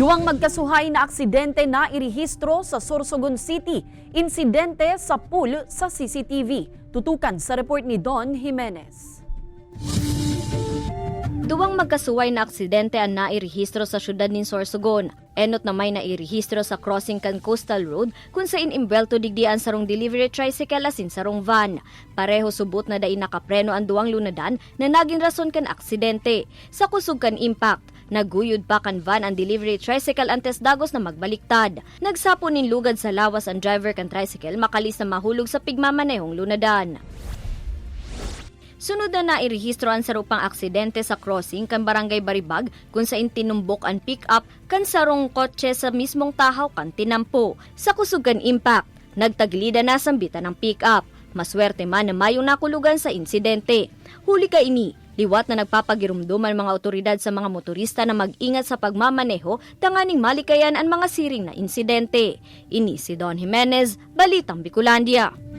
Duwang magkasuhay na aksidente na irehistro sa Sorsogon City. Insidente sa pool sa CCTV. Tutukan sa report ni Don Jimenez. Duwang magkasuway na aksidente ang nairehistro sa syudad ng Sorsogon. Enot na may nairehistro sa crossing kan Coastal Road kung saan imbelto digdian sarong delivery tricycle asin sarong van. Pareho subot na dai nakapreno ang duwang lunadan na naging rason kan aksidente. Sa kusog kan impact, naguyod pa kan van ang delivery tricycle antes dagos na magbaliktad. Nagsapo nin lugad sa lawas ang driver kan tricycle makalis na mahulog sa pigmamanehong lunadan. Sunod na nairehistro ang sarupang aksidente sa crossing kan Barangay Baribag kung saan tinumbok ang pick-up kan sarong kotse sa mismong tahaw kan tinampo. Sa kusog kan impact, nagtaglida na sambitan ng pick-up. Maswerte man na mayong nakulugan sa insidente. Huli ka ini, liwat na nagpapagirumduman mga otoridad sa mga motorista na mag-ingat sa pagmamaneho tanganing malikayan ang mga siring na insidente. Ini si Don Jimenez, Balitang Bicolandia.